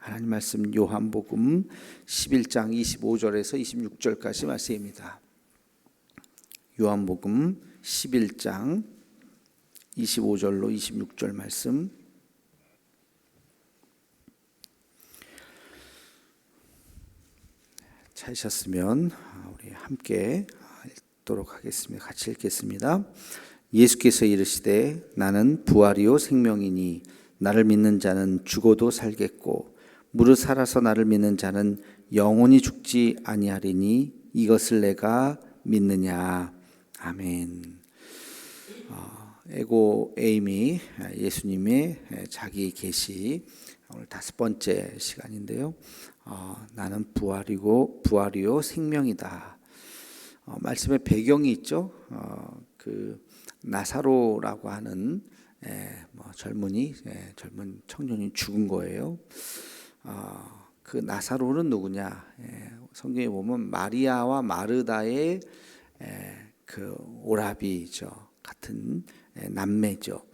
하나님 말씀 요한복음 11장 25절에서 26절까지 말씀입니다. 요한복음 11장 25절로 26절 말씀. 찾으셨으면 우리 함께 읽도록 하겠습니다. 같이 읽겠습니다. 예수께서 이르시되 나는 부활이요 생명이니 나를 믿는 자는 죽어도 살겠고 무릇 살아서 나를 믿는 자는 영원히 죽지 아니하리니 이것을 내가 믿느냐. 아멘. 에고 에이미 예수님의 자기 계시 오늘 5번째 시간인데요. 나는 부활이요 생명이다. 말씀의 배경이 있죠. 그 나사로라고 하는 젊은 청년이 죽은 거예요. 그 나사로는 누구냐? 성경에 보면 마리아와 마르다의 그 오라비죠. 같은 남매죠.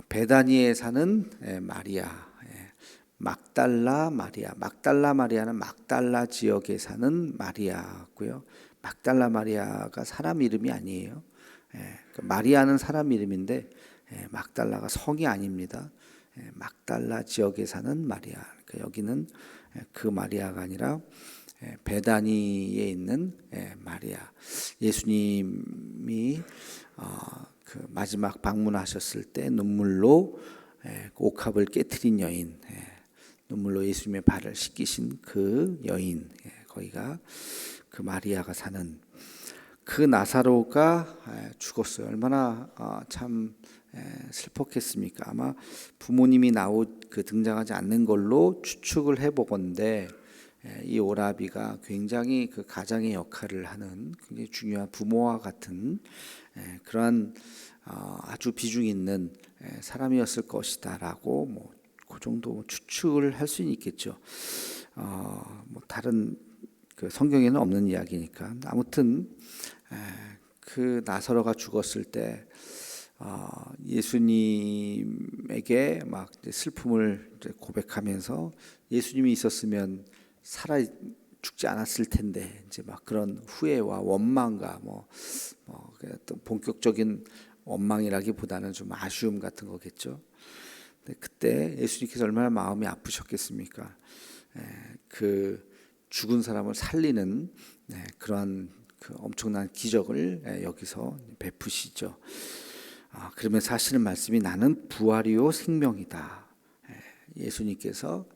베다니에 사는 마리아, 막달라 마리아는 막달라 지역에 사는 마리아고요. 막달라 마리아가 사람 이름이 아니에요. 마리아는 사람 이름인데 막달라가 성이 아닙니다. 막달라 지역에 사는 마리아. 여기는 그 마리아가 아니라 베다니에 있는 마리아. 예수님이 그 마지막 방문하셨을 때 눈물로 옥합을 깨트린 여인, 눈물로 예수님의 발을 씻기신 그 여인, 거기가 그 마리아가 사는 그 나사로가 죽었어요. 얼마나 참 슬펐겠습니까? 아마 부모님이 등장하지 않는 걸로 추측을 해보건대 이 오라비가 굉장히 그 가장의 역할을 하는 굉장히 중요한 부모와 같은 그러한 아주 비중 있는 사람이었을 것이다라고 그 정도 추측을 할 수는 있겠죠. 다른 그 성경에는 없는 이야기니까. 아무튼 그 나사로가 죽었을 때 예수님에게 막 슬픔을 고백하면서 예수님이 있었으면 살아 죽지 않았을 텐데 이제 막 그런 후회와 원망과 또 본격적인 원망이라기보다는 좀 아쉬움 같은 거겠죠. 근데 그때 예수님께서 얼마나 마음이 아프셨겠습니까? 그 죽은 사람을 살리는 그러한 그 엄청난 기적을 여기서 베푸시죠. 그러면서 하시는 말씀이 나는 부활이요 생명이다. 예수님께서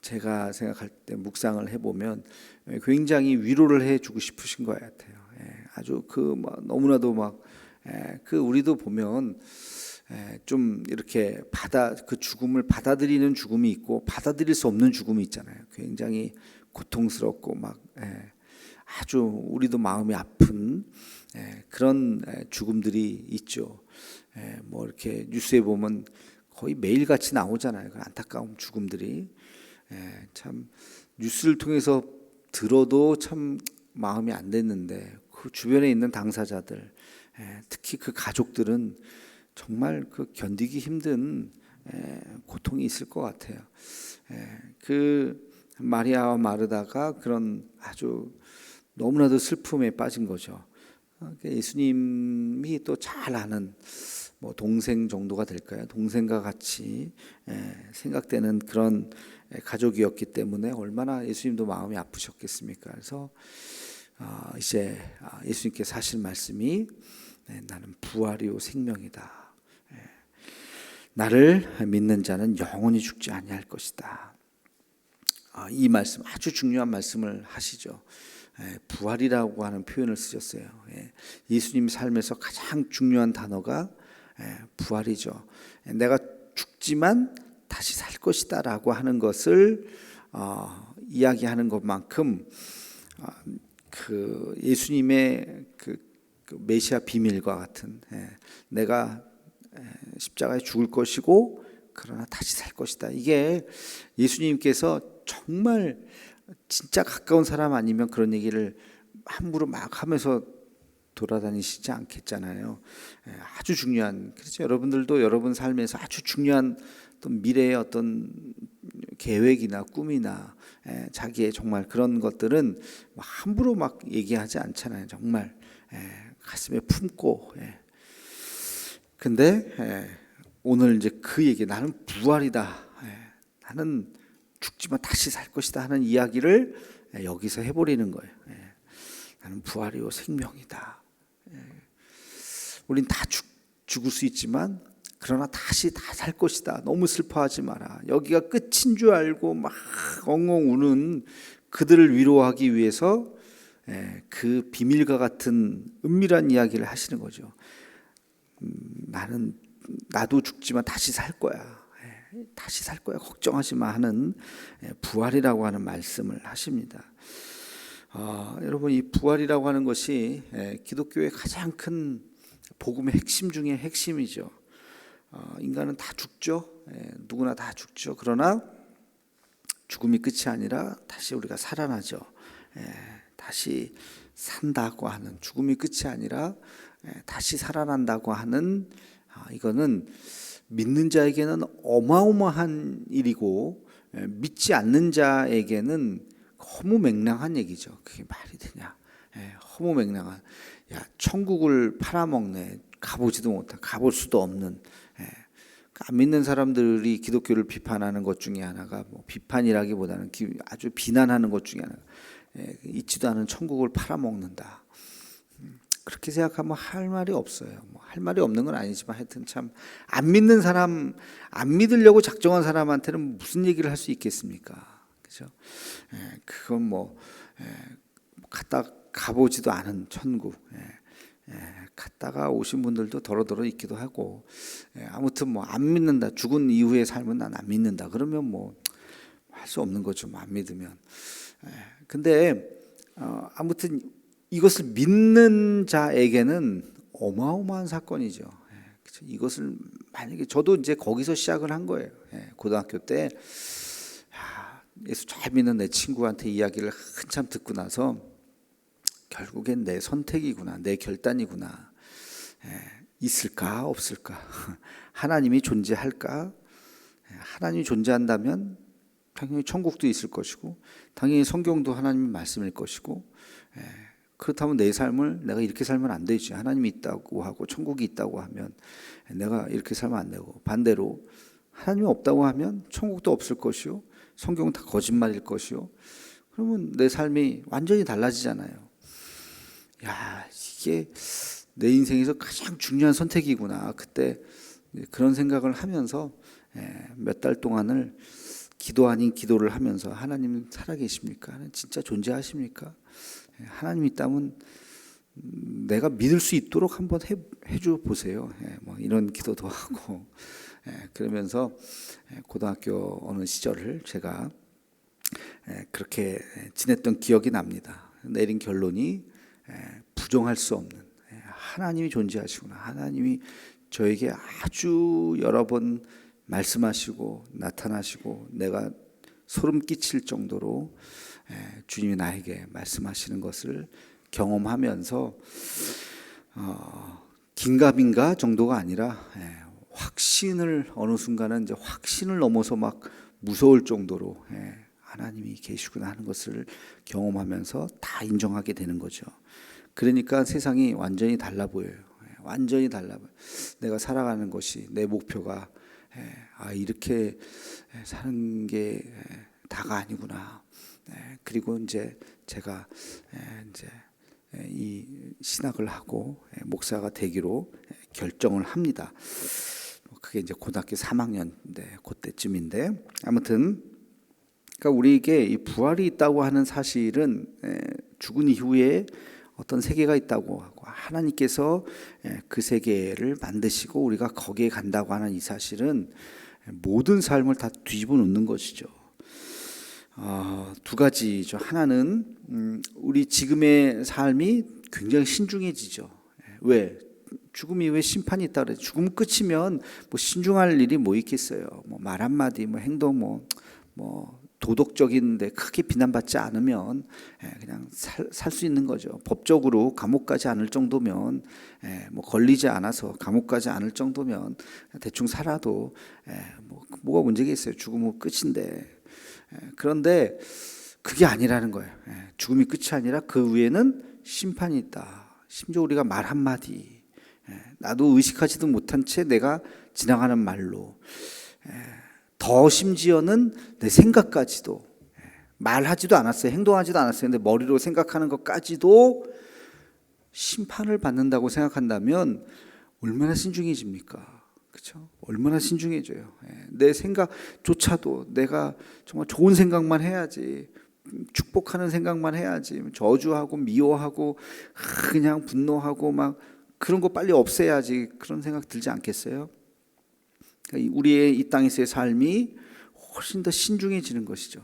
제가 생각할 때 묵상을 해보면 굉장히 위로를 해주고 싶으신 것 같아요. 아주 너무나도 우리도 보면 좀 이렇게 그 죽음을 받아들이는 죽음이 있고 받아들일 수 없는 죽음이 있잖아요. 굉장히 고통스럽고 아주 우리도 마음이 아픈 그런 죽음들이 있죠. 이렇게 뉴스에 보면 거의 매일같이 나오잖아요. 그 안타까운 죽음들이. 참 뉴스를 통해서 들어도 참 마음이 안 됐는데 그 주변에 있는 당사자들, 특히 그 가족들은 정말 그 견디기 힘든 고통이 있을 것 같아요. 그 마리아와 마르다가 그런 아주 너무나도 슬픔에 빠진 거죠. 예수님이 또 잘 아는 동생 정도가 될까요? 동생과 같이 생각되는 그런 가족이었기 때문에 얼마나 예수님도 마음이 아프셨겠습니까? 그래서 이제 예수님께서 하신 말씀이 나는 부활이요 생명이다. 나를 믿는 자는 영원히 죽지 아니할 것이다. 이 말씀 아주 중요한 말씀을 하시죠. 부활이라고 하는 표현을 쓰셨어요. 예수님 삶에서 가장 중요한 단어가 부활이죠. 내가 죽지만 다시 살 것이다 라고 하는 것을 이야기하는 것만큼 그 예수님의 그 메시아 비밀과 같은 내가 십자가에 죽을 것이고 그러나 다시 살 것이다. 이게 예수님께서 정말 진짜 가까운 사람 아니면 그런 얘기를 함부로 막 하면서 돌아다니시지 않겠잖아요. 아주 중요한, 그렇죠. 여러분들도 여러분 삶에서 아주 중요한 어떤 미래의 어떤 계획이나 꿈이나 자기의 정말 그런 것들은 함부로 막 얘기하지 않잖아요. 정말 가슴에 품고. 근데 오늘 이제 그 얘기, 나는 부활이다, 나는 죽지만 다시 살 것이다 하는 이야기를 여기서 해버리는 거예요. 나는 부활이요 생명이다. 우린 다 죽을 수 있지만 그러나 다시 다 살 것이다. 너무 슬퍼하지 마라. 여기가 끝인 줄 알고 막 엉엉 우는 그들을 위로하기 위해서 그 비밀과 같은 은밀한 이야기를 하시는 거죠. 나도 죽지만 다시 살 거야. 다시 살 거야. 걱정하지 마 하는 부활이라고 하는 말씀을 하십니다. 여러분, 이 부활이라고 하는 것이 기독교의 가장 큰 복음의 핵심 중에 핵심이죠. 인간은 다 죽죠. 누구나 다 죽죠. 그러나 죽음이 끝이 아니라 다시 우리가 살아나죠. 다시 산다고 하는, 죽음이 끝이 아니라 다시 살아난다고 하는, 이거는 믿는 자에게는 어마어마한 일이고 믿지 않는 자에게는 허무맹랑한 얘기죠. 그게 말이 되냐? 허무맹랑한. 야, 천국을 팔아먹네. 가보지도 못한, 가볼 수도 없는. 안 믿는 사람들이 기독교를 비판하는 것 중에 하나가, 뭐 비판이라기보다는 아주 비난하는 것 중에 하나가, 있지도 않은 천국을 팔아먹는다. 그렇게 생각하면 할 말이 없어요. 할 말이 없는 건 아니지만 하여튼 참 안 믿는 사람, 안 믿으려고 작정한 사람한테는 무슨 얘기를 할 수 있겠습니까? 그죠? 그건 갔다 가보지도 않은 천국. 갔다가 오신 분들도 더러더러 있기도 하고, 아무튼 안 믿는다. 죽은 이후의 삶은 난 안 믿는다. 그러면 할 수 없는 거죠. 안 믿으면. 근데 아무튼 이것을 믿는 자에게는 어마어마한 사건이죠. 그렇죠? 이것을 만약에 저도 이제 거기서 시작을 한 거예요. 고등학교 때 예수 잘 믿는 내 친구한테 이야기를 한참 듣고 나서 결국엔 내 선택이구나, 내 결단이구나. 있을까 없을까? 하나님이 존재할까? 하나님이 존재한다면 당연히 천국도 있을 것이고, 당연히 성경도 하나님의 말씀일 것이고, 그렇다면 내 삶을 내가 이렇게 살면 안 되지. 하나님이 있다고 하고 천국이 있다고 하면 내가 이렇게 살면 안 되고, 반대로 하나님이 없다고 하면 천국도 없을 것이요, 성경은 다 거짓말일 것이요. 그러면 내 삶이 완전히 달라지잖아요. 야, 이게 내 인생에서 가장 중요한 선택이구나. 그때 그런 생각을 하면서 몇 달 동안을 기도 아닌 기도를 하면서, 하나님 살아계십니까? 하나님 진짜 존재하십니까? 하나님 있다면 내가 믿을 수 있도록 한번 해줘 보세요. 이런 기도도 하고, 그러면서 고등학교 어느 시절을 제가 그렇게 지냈던 기억이 납니다. 내린 결론이 부정할 수 없는, 하나님이 존재하시구나. 하나님이 저에게 아주 여러 번 말씀하시고 나타나시고 내가 소름 끼칠 정도로 주님이 나에게 말씀하시는 것을 경험하면서 긴가민가 정도가 아니라 확신을, 어느 순간은 이제 확신을 넘어서 막 무서울 정도로 하나님이 계시구나 하는 것을 경험하면서 다 인정하게 되는 거죠. 그러니까 세상이 완전히 달라 보여요. 완전히 달라 보여요. 내가 살아가는 것이, 내 목표가 이렇게 사는 게 다가 아니구나. 그리고 이제 제가 이제 이 신학을 하고 목사가 되기로 결정을 합니다. 그게 이제 고등학교 3학년 그때쯤인데, 아무튼 그러니까 우리에게 이 부활이 있다고 하는 사실은 죽은 이후에 어떤 세계가 있다고 하고, 하나님께서 그 세계를 만드시고 우리가 거기에 간다고 하는 이 사실은 모든 삶을 다 뒤집어 놓는 것이죠. 두 가지죠. 하나는 우리 지금의 삶이 굉장히 신중해지죠. 왜? 죽음 이후에 심판이 있다 그래요. 죽음 끝이면 신중할 일이 뭐 있겠어요. 말 한마디, 행동, 도덕적인데 크게 비난받지 않으면 그냥 살 수 있는 거죠. 법적으로 감옥 가지 않을 정도면, 뭐 걸리지 않아서 감옥 가지 않을 정도면 대충 살아도 뭐가 문제가 있어요. 죽으면 끝인데. 그런데 그게 아니라는 거예요. 죽음이 끝이 아니라 그 위에는 심판이 있다. 심지어 우리가 말 한마디, 나도 의식하지도 못한 채 내가 지나가는 말로, 더 심지어는 내 생각까지도, 말하지도 않았어요. 행동하지도 않았어요. 근데 머리로 생각하는 것까지도 심판을 받는다고 생각한다면 얼마나 신중해집니까? 그렇죠? 얼마나 신중해져요. 내 생각조차도 내가 정말 좋은 생각만 해야지, 축복하는 생각만 해야지, 저주하고 미워하고 그냥 분노하고 막 그런 거 빨리 없애야지, 그런 생각 들지 않겠어요? 우리의 이 땅에서의 삶이 훨씬 더 신중해지는 것이죠.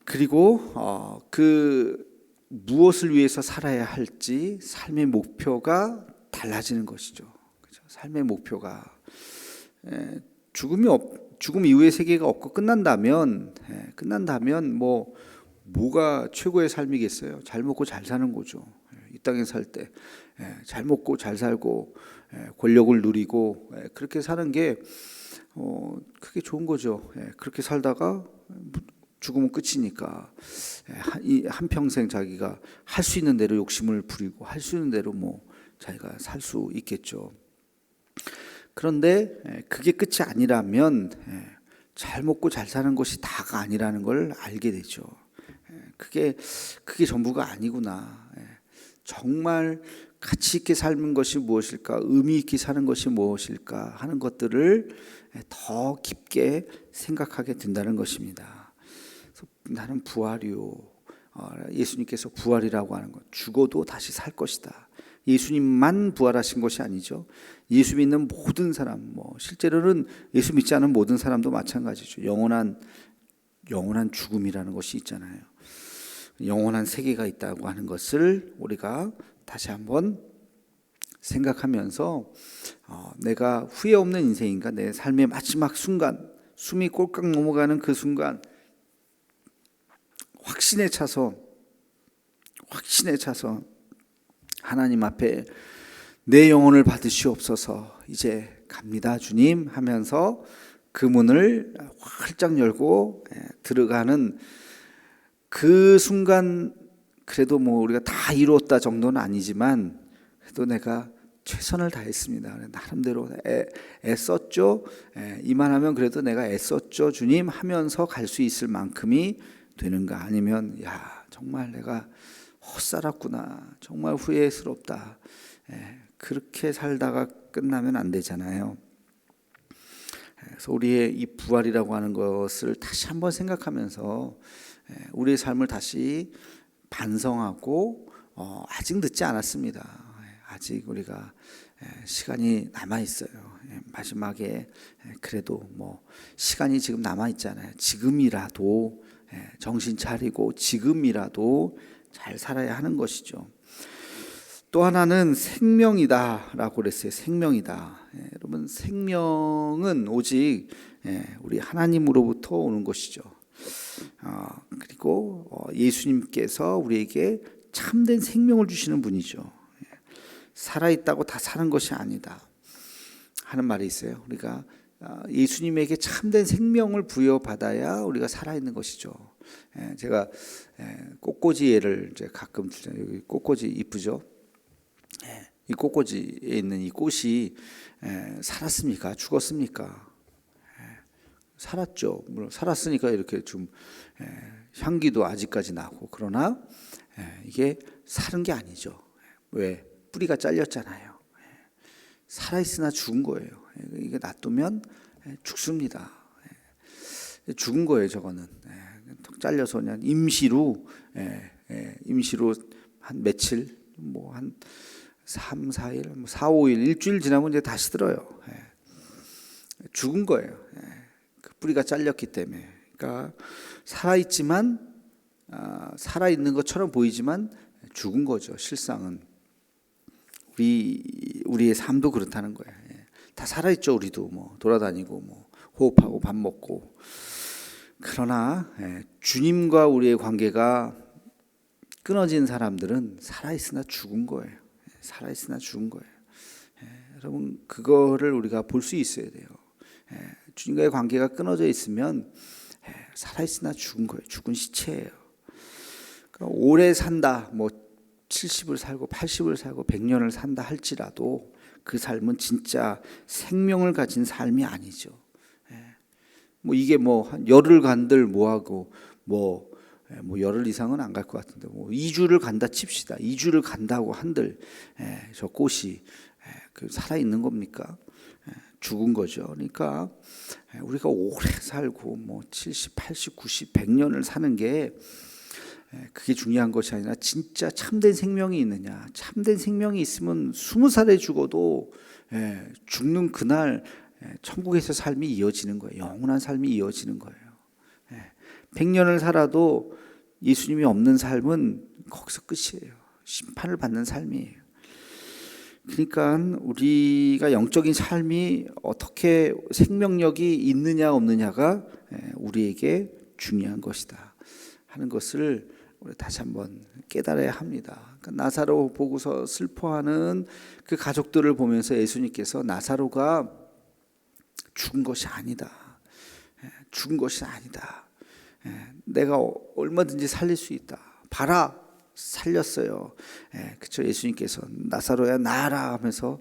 그리고 그 무엇을 위해서 살아야 할지 삶의 목표가 달라지는 것이죠. 그렇죠? 삶의 목표가 죽음 이후의 세계가 없고 끝난다면 뭐가 최고의 삶이겠어요? 잘 먹고 잘 사는 거죠. 이 땅에 살 때 잘 먹고 잘 살고 권력을 누리고 그렇게 사는 게 그게 좋은 거죠. 그렇게 살다가 죽으면 끝이니까 한평생 자기가 할 수 있는 대로 욕심을 부리고 할 수 있는 대로 뭐 자기가 살 수 있겠죠. 그런데 그게 끝이 아니라면 잘 먹고 잘 사는 것이 다가 아니라는 걸 알게 되죠. 그게 전부가 아니구나. 정말 가치 있게 사는 것이 무엇일까, 의미 있게 사는 것이 무엇일까 하는 것들을 더 깊게 생각하게 된다는 것입니다. 나는 부활이요. 예수님께서 부활이라고 하는 것, 죽어도 다시 살 것이다. 예수님만 부활하신 것이 아니죠. 예수 믿는 모든 사람, 실제로는 예수 믿지 않은 모든 사람도 마찬가지죠. 영원한 죽음이라는 것이 있잖아요. 영원한 세계가 있다고 하는 것을 우리가 다시 한번 생각하면서 내가 후회 없는 인생인가, 내 삶의 마지막 순간, 숨이 꼴깍 넘어가는 그 순간 확신에 차서 하나님 앞에 내 영혼을 받으시옵소서, 이제 갑니다 주님 하면서 그 문을 활짝 열고 들어가는 그 순간, 그래도 우리가 다 이루었다 정도는 아니지만 그래도 내가 최선을 다했습니다. 나름대로 애썼죠. 이만하면 그래도 내가 애썼죠 주님 하면서 갈 수 있을 만큼이 되는가, 아니면 정말 내가 헛살았구나, 정말 후회스럽다, 그렇게 살다가 끝나면 안 되잖아요. 그래서 우리의 이 부활이라고 하는 것을 다시 한번 생각하면서 우리의 삶을 다시 반성하고, 아직 늦지 않았습니다. 아직 우리가 시간이 남아 있어요. 마지막에 그래도 시간이 지금 남아 있잖아요. 지금이라도 정신 차리고 지금이라도 잘 살아야 하는 것이죠. 또 하나는 생명이다라고 그랬어요. 생명이다. 여러분, 생명은 오직 우리 하나님으로부터 오는 것이죠. 그리고 예수님께서 우리에게 참된 생명을 주시는 분이죠. 살아있다고 다 사는 것이 아니다 하는 말이 있어요. 우리가 예수님에게 참된 생명을 부여받아야 우리가 살아있는 것이죠. 제가 꽃꽂이 예를 이제 가끔 들잖아요. 여기 꽃꽂이 이쁘죠? 이 꽃꽂이에 있는 이 꽃이 살았습니까? 죽었습니까? 살았죠. 물론 살았으니까 이렇게 좀 향기도 아직까지 나고, 그러나 이게 사는 게 아니죠. 왜? 뿌리가 잘렸잖아요. 살아있으나 죽은 거예요. 이게 놔두면 죽습니다. 죽은 거예요. 저거는 턱 잘려서 그냥 임시로 한 며칠, 한 3, 4일, 4, 5일, 일주일 지나면 이제 다시 들어요. 죽은 거예요. 그 뿌리가 잘렸기 때문에. 그러니까 살아있지만, 살아있는 것처럼 보이지만 죽은 거죠. 실상은 우리의 삶도 그렇다는 거예요. 다 살아있죠. 우리도 돌아다니고 호흡하고 밥 먹고. 그러나 주님과 우리의 관계가 끊어진 사람들은 살아있으나 죽은 거예요. 살아있으나 죽은 거예요. 여러분 그거를 우리가 볼 수 있어야 돼요. 주님과의 관계가 끊어져 있으면 살아있으나 죽은 거예요. 죽은 시체예요. 그러니까 오래 산다, 뭐 70을 살고 80을 살고 100년을 산다 할지라도 그 삶은 진짜 생명을 가진 삶이 아니죠. 뭐 이게 뭐 한 열흘 간들 뭐하고 뭐 열흘 이상은 안 갈 것 같은데 뭐 2주를 간다 칩시다. 2주를 간다고 한들 저 꽃이 그 살아 있는 겁니까? 죽은 거죠. 그러니까 우리가 오래 살고 뭐 70, 80, 90, 100년을 사는 게 그게 중요한 것이 아니라 진짜 참된 생명이 있느냐. 참된 생명이 있으면 20살에 죽어도 죽는 그날 천국에서 삶이 이어지는 거예요. 영원한 삶이 이어지는 거예요. 100년을 살아도 예수님이 없는 삶은 거기서 끝이에요. 심판을 받는 삶이에요. 그러니까 우리가 영적인 삶이 어떻게 생명력이 있느냐 없느냐가 우리에게 중요한 것이다 하는 것을 우리 다시 한번 깨달아야 합니다. 그러니까 나사로 보고서 슬퍼하는 그 가족들을 보면서 예수님께서 나사로가 죽은 것이 아니다. 죽은 것이 아니다. 내가 얼마든지 살릴 수 있다. 봐라, 살렸어요. 그렇죠. 예수님께서 나사로야 나아라 하면서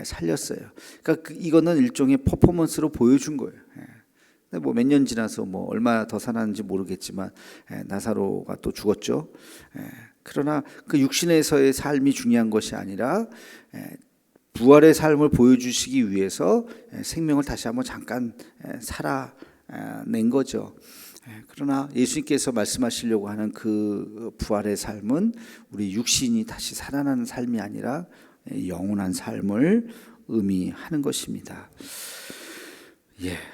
살렸어요. 그러니까 이거는 일종의 퍼포먼스로 보여준 거예요. 뭐 몇 년 지나서 뭐 얼마 더 살았는지 모르겠지만 나사로가 또 죽었죠. 그러나 그 육신에서의 삶이 중요한 것이 아니라 부활의 삶을 보여주시기 위해서 생명을 다시 한번 잠깐 살아낸 거죠. 그러나 예수님께서 말씀하시려고 하는 그 부활의 삶은 우리 육신이 다시 살아나는 삶이 아니라 영원한 삶을 의미하는 것입니다.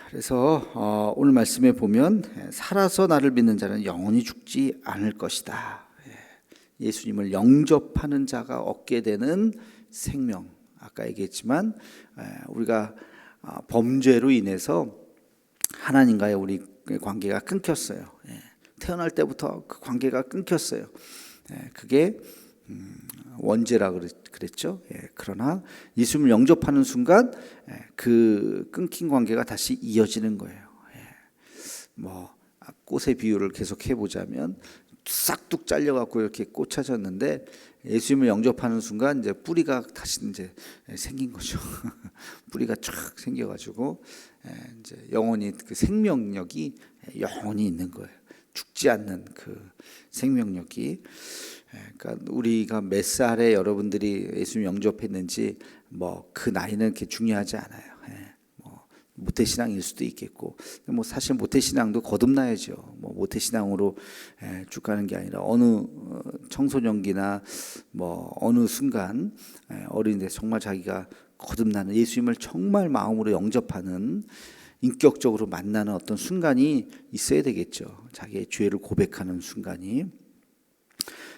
그래서 오늘 말씀에 보면 살아서 나를 믿는 자는 영원히 죽지 않을 것이다. 예수님을 영접하는 자가 얻게 되는 생명. 아까 얘기했지만 우리가 범죄로 인해서 하나님과의 우리 관계가 끊겼어요. 태어날 때부터 그 관계가 끊겼어요. 그게 원죄라 그랬죠. 그러나 예수님을 영접하는 순간 그 끊긴 관계가 다시 이어지는 거예요. 뭐 꽃의 비유를 계속 해보자면 싹둑 잘려갖고 이렇게 꽂혀졌는데 예수님을 영접하는 순간 이제 뿌리가 다시 이제 생긴 거죠. 뿌리가 쫙 생겨가지고 이제 영원히 그 생명력이 영원히 있는 거예요. 죽지 않는 그 생명력이. 그러니까 우리가 몇 살에 여러분들이 예수님 영접했는지 뭐 그 나이는 이렇게 중요하지 않아요. 뭐 모태신앙일 수도 있겠고, 뭐 사실 모태신앙도 거듭나야죠. 뭐 모태신앙으로 쭉 가는 게 아니라 어느 청소년기나 뭐 어느 순간 어린데 정말 자기가 거듭나는 예수님을 정말 마음으로 영접하는 인격적으로 만나는 어떤 순간이 있어야 되겠죠. 자기의 죄를 고백하는 순간이.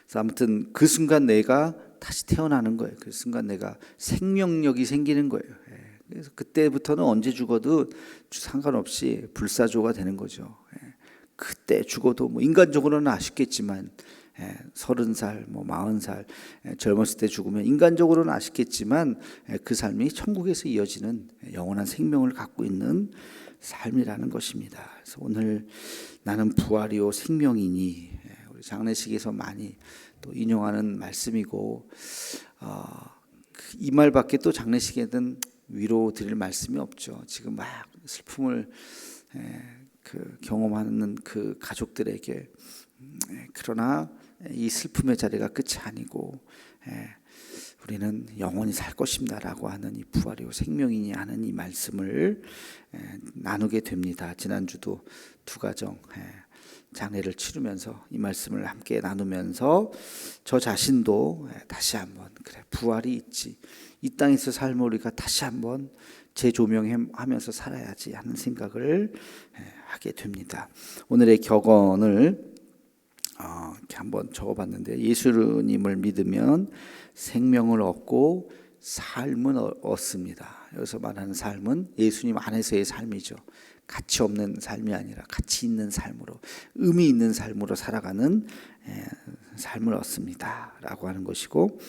그래서 아무튼 그 순간 내가 다시 태어나는 거예요. 그 순간 내가 생명력이 생기는 거예요. 그래서 그때부터는 언제 죽어도 상관없이 불사조가 되는 거죠. 그때 죽어도 뭐 인간적으로는 아쉽겠지만 30살, 뭐 40살 젊었을 때 죽으면 인간적으로는 아쉽겠지만 그 삶이 천국에서 이어지는 영원한 생명을 갖고 있는 삶이라는 것입니다. 그래서 오늘 나는 부활이요 생명이니 우리 장례식에서 많이 또 인용하는 말씀이고 이 말밖에 또 장례식에는 위로 드릴 말씀이 없죠. 지금 막 슬픔을 경험하는 그 가족들에게 그러나 이 슬픔의 자리가 끝이 아니고 우리는 영원히 살 것입니다라고 하는 이 부활이요 생명이니 하는 이 말씀을 나누게 됩니다. 지난주도 두 가정 장례를 치르면서 이 말씀을 함께 나누면서 저 자신도 다시 한번 그래 부활이 있지, 이 땅에서 삶을 우리가 다시 한번 재조명하면서 살아야지 하는 생각을 하게 됩니다. 오늘의 격언을 이렇게 한번 적어봤는데, 예수님을 믿으면 생명을 얻고 삶은 얻습니다. 여기서 말하는 삶은 예수님 안에서의 삶이죠. 가치 없는 삶이 아니라 가치 있는 삶으로, 의미 있는 삶으로 살아가는 삶을 얻습니다 라고 하는 것이고,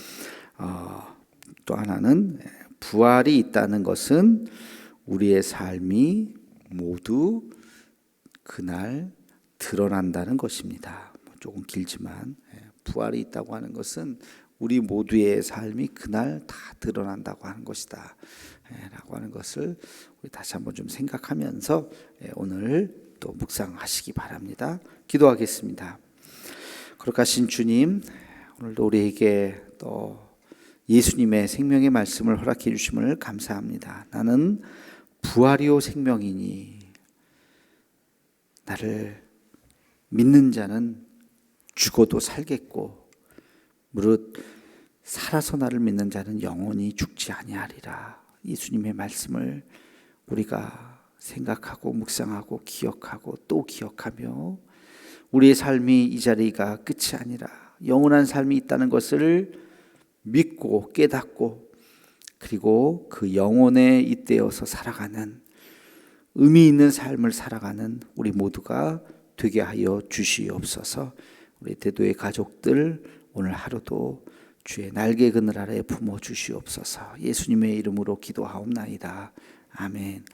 또 하나는 부활이 있다는 것은 우리의 삶이 모두 그날 드러난다는 것입니다. 조금 길지만 부활이 있다고 하는 것은 우리 모두의 삶이 그날 다 드러난다고 하는 것이다 라고 하는 것을 우리 다시 한번 좀 생각하면서 오늘 또 묵상하시기 바랍니다. 기도하겠습니다. 거룩하신 주님, 오늘도 우리에게 또 예수님의 생명의 말씀을 허락해 주심을 감사합니다. 나는 부활이요 생명이니 나를 믿는 자는 죽어도 살겠고 무릇 살아서 나를 믿는 자는 영원히 죽지 아니하리라. 예수님의 말씀을 우리가 생각하고 묵상하고 기억하고 또 기억하며 우리의 삶이 이 자리가 끝이 아니라 영원한 삶이 있다는 것을 믿고 깨닫고 그리고 그 영혼에 잇대어서 살아가는 의미 있는 삶을 살아가는 우리 모두가 되게 하여 주시옵소서. 우리 대도의 가족들 오늘 하루도 주의 날개 그늘 아래 품어 주시옵소서. 예수님의 이름으로 기도하옵나이다. 아멘.